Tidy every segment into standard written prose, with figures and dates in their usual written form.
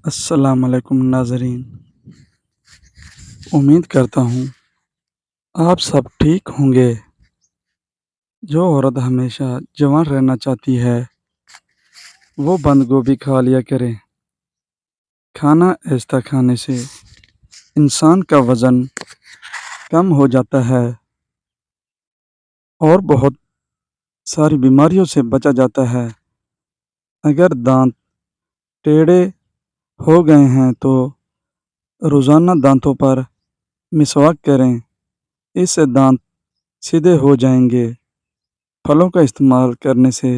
السلام علیکم ناظرین، امید کرتا ہوں آپ سب ٹھیک ہوں گے۔ جو عورت ہمیشہ جوان رہنا چاہتی ہے وہ بند گوبھی کھا لیا کرے۔ کھانا ایسا کھانے سے انسان کا وزن کم ہو جاتا ہے اور بہت ساری بیماریوں سے بچا جاتا ہے۔ اگر دانت ٹیڑھے ہو گئے ہیں تو روزانہ دانتوں پر مسواک کریں، اس سے دانت سیدھے ہو جائیں گے۔ پھلوں کا استعمال کرنے سے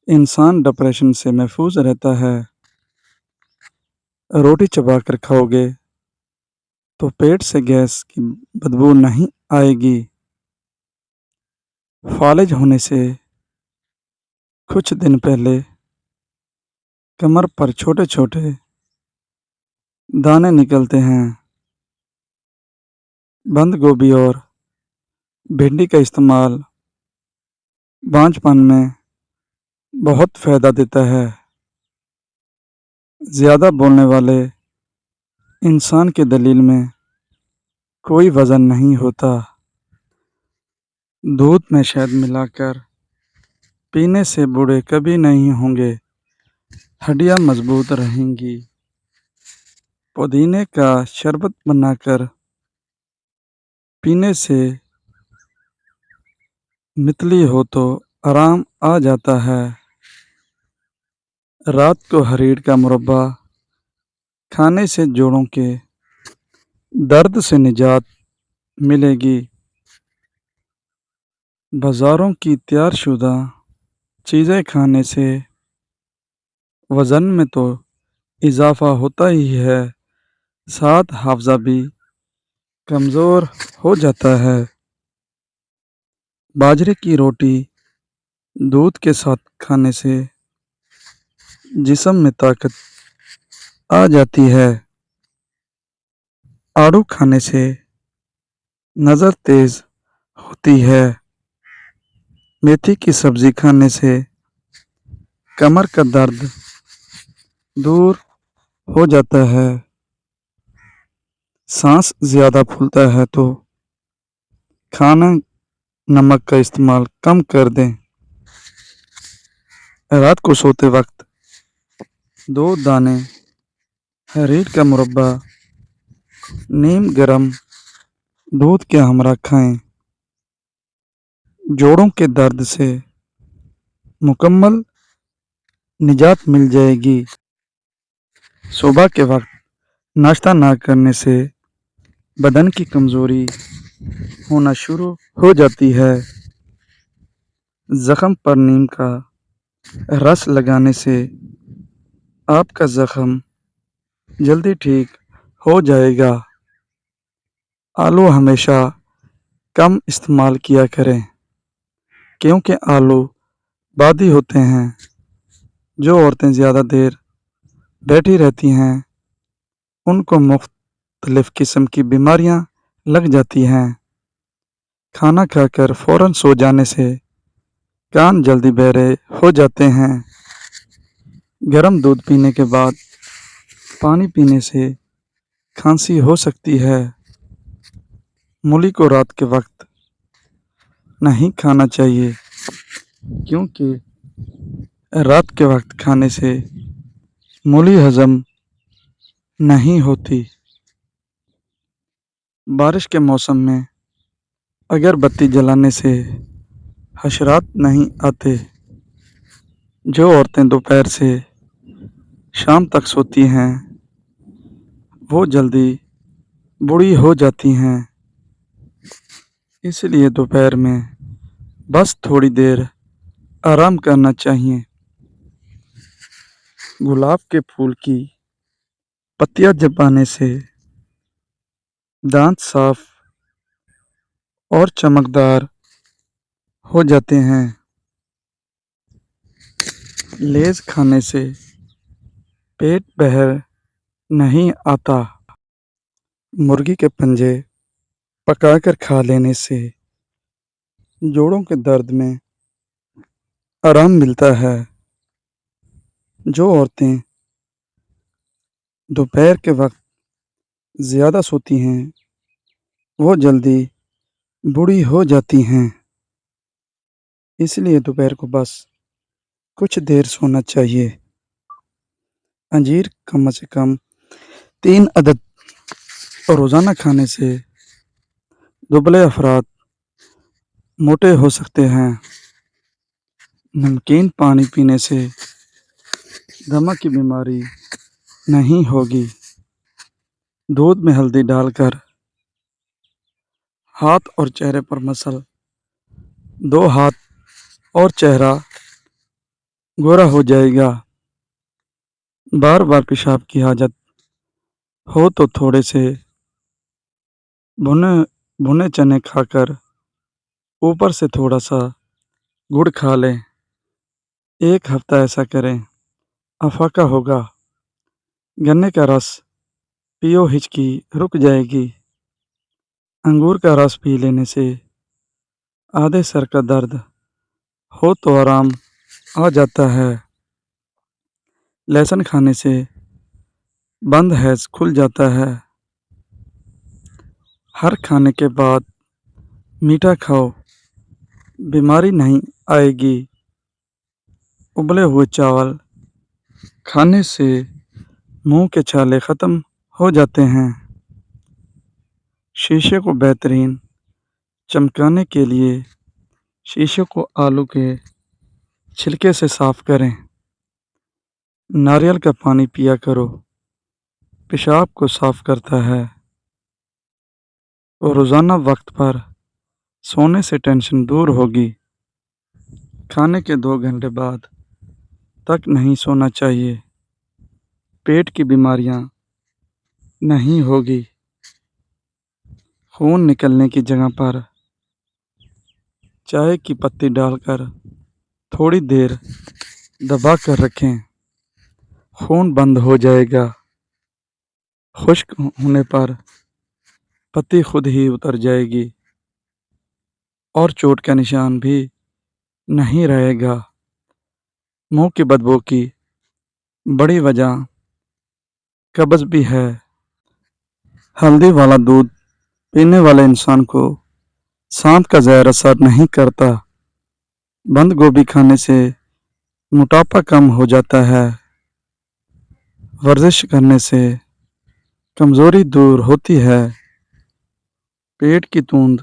انسان ڈپریشن سے محفوظ رہتا ہے۔ روٹی چبا کر کھاؤ گے تو پیٹ سے گیس کی بدبو نہیں آئے گی۔ فالج ہونے سے کچھ دن پہلے کمر پر چھوٹے چھوٹے دانے نکلتے ہیں۔ بند گوبھی اور بھنڈی کا استعمال بانجھ پن میں بہت فائدہ دیتا ہے۔ زیادہ بولنے والے انسان کے دل میں کوئی وزن نہیں ہوتا۔ دودھ میں شہد ملا کر پینے سے بوڑھے کبھی نہیں ہوں گے، ہڈیاں مضبوط رہیں گی۔ پودینے کا شربت بنا کر پینے سے متلی ہو تو آرام آ جاتا ہے۔ رات کو ہریڑ کا مربع کھانے سے جوڑوں کے درد سے نجات ملے گی۔ بازاروں کی تیار شدہ چیزیں کھانے سے وزن میں تو اضافہ ہوتا ہی ہے، ساتھ حافظہ بھی کمزور ہو جاتا ہے۔ باجرے کی روٹی دودھ کے ساتھ کھانے سے جسم میں طاقت آ جاتی ہے۔ آڑو کھانے سے نظر تیز ہوتی ہے۔ میتھی کی سبزی کھانے سے کمر کا درد دور ہو جاتا ہے۔ سانس زیادہ پھولتا ہے تو کھانا نمک کا استعمال کم کر دیں۔ رات کو سوتے وقت 2 دانے ہریڑ کا مربع نیم گرم دودھ کے ہمراہ کھائیں، جوڑوں کے درد سے مکمل نجات مل جائے گی۔ صبح کے وقت ناشتہ نہ کرنے سے بدن کی کمزوری ہونا شروع ہو جاتی ہے۔ زخم پر نیم کا رس لگانے سے آپ کا زخم جلدی ٹھیک ہو جائے گا۔ آلو ہمیشہ کم استعمال کیا کریں کیونکہ آلو بادی ہوتے ہیں۔ جو عورتیں زیادہ دیر بیٹھی رہتی ہیں ان کو مختلف قسم کی بیماریاں لگ جاتی ہیں۔ کھانا کھا کر فوراً سو جانے سے کان جلدی بہرے ہو جاتے ہیں۔ گرم دودھ پینے کے بعد پانی پینے سے کھانسی ہو سکتی ہے۔ مولی کو رات کے وقت نہیں کھانا چاہیے کیونکہ رات کے وقت کھانے سے مولی ہضم نہیں ہوتی۔ بارش کے موسم میں اگر بتی جلانے سے حشرات نہیں آتے۔ جو عورتیں دوپہر سے شام تک سوتی ہیں وہ جلدی بوڑھی ہو جاتی ہیں، اس لیے دوپہر میں بس تھوڑی دیر آرام کرنا چاہیے۔ گلاب کے پھول کی پتیاں چبانے سے دانت صاف اور چمکدار ہو جاتے ہیں۔ لیز کھانے سے پیٹ باہر نہیں آتا۔ مرغی کے پنجے پکا کر کھا لینے سے جوڑوں کے درد میں آرام ملتا ہے۔ جو عورتیں دوپہر کے وقت زیادہ سوتی ہیں وہ جلدی بوڑھی ہو جاتی ہیں، اس لیے دوپہر کو بس کچھ دیر سونا چاہیے۔ انجیر کم سے کم 3 عدد روزانہ کھانے سے دبلے افراد موٹے ہو سکتے ہیں۔ نمکین پانی پینے سے دمہ کی بیماری نہیں ہوگی۔ دودھ میں ہلدی ڈال کر ہاتھ اور چہرے پر مسل 2 ہاتھ اور چہرہ گورا ہو جائے گا۔ بار بار پیشاب کی حاجت ہو تو تھوڑے سے بھنے چنے کھا کر اوپر سے تھوڑا سا گڑ کھا لیں۔ 1 ہفتہ ایسا کریں، افاقہ ہوگا۔ گنے کا رس پیو، ہچکی رک جائے گی۔ انگور کا رس پی لینے سے آدھے سر کا درد ہو تو آرام آ جاتا ہے۔ لہسن کھانے سے بند حیض کھل جاتا ہے۔ ہر کھانے کے بعد میٹھا کھاؤ، بیماری نہیں آئے گی۔ ابلے ہوئے چاول کھانے سے منہ کے چھالے ختم ہو جاتے ہیں۔ شیشے کو بہترین چمکانے کے لیے شیشے کو آلو کے چھلکے سے صاف کریں۔ ناریل کا پانی پیا کرو، پیشاب کو صاف کرتا ہے۔ روزانہ وقت پر سونے سے ٹینشن دور ہوگی۔ کھانے کے 2 گھنٹے بعد تک نہیں سونا چاہیے۔ پیٹ کی بیماریاں نہیں ہوگی۔ خون نکلنے کی جگہ پر چائے کی پتی ڈال کر تھوڑی دیر دبا کر رکھیں، خون بند ہو جائے گا۔ خشک ہونے پر پتی خود ہی اتر جائے گی اور چوٹ کا نشان بھی نہیں رہے گا۔ منہ کی بدبو کی بڑی وجہ قبض بھی ہے۔ ہلدی والا دودھ پینے والے انسان کو سانپ کا زہر اثر نہیں کرتا۔ بند گوبھی کھانے سے موٹاپا کم ہو جاتا ہے۔ ورزش کرنے سے کمزوری دور ہوتی ہے۔ پیٹ کی توند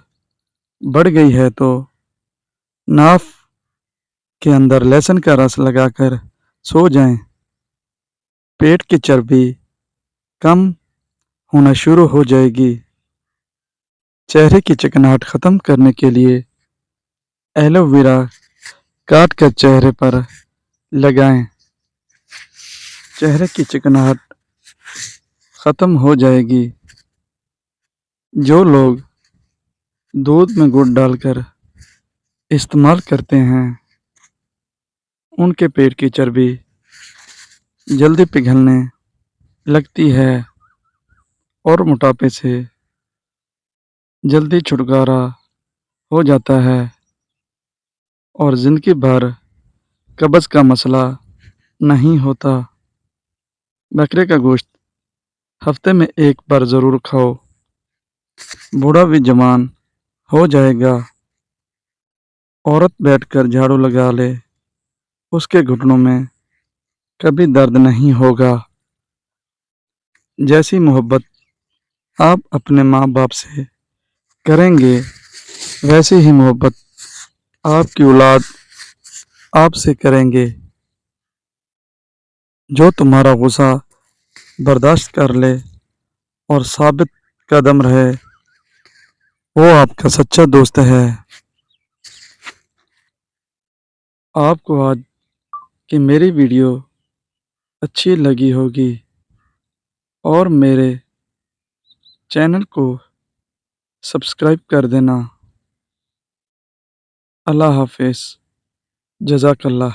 بڑھ گئی ہے تو ناف کے اندر لہسن کا رس لگا کر سو جائیں۔ پیٹ کی چربی کم ہونا شروع ہو جائے گی۔ چہرے کی چکناہٹ ختم کرنے کے لیے ایلو ویرا کاٹ کر چہرے پر لگائیں، چہرے کی چکناہٹ ختم ہو جائے گی۔ جو لوگ دودھ میں گڑ ڈال کر استعمال کرتے ہیں ان کے پیٹ کی چربی جلدی پگھلنے لگتی ہے اور موٹاپے سے جلدی چھٹکارا ہو جاتا ہے اور زندگی بھر قبض کا مسئلہ نہیں ہوتا۔ بکرے کا گوشت ہفتے میں 1 بار ضرور کھاؤ، بوڑھا بھی جوان ہو جائے گا۔ عورت بیٹھ کر جھاڑو لگا لے، اس کے گھٹنوں میں کبھی درد نہیں ہوگا۔ جیسی محبت آپ اپنے ماں باپ سے کریں گے ویسی ہی محبت آپ کی اولاد آپ سے کریں گے۔ جو تمہارا غصہ برداشت کر لے اور ثابت قدم رہے وہ آپ کا سچا دوست ہے۔ آپ کو آج کی میری ویڈیو اچھی لگی ہوگی اور میرے چینل کو سبسکرائب کر دینا۔ اللہ حافظ، جزاک اللہ۔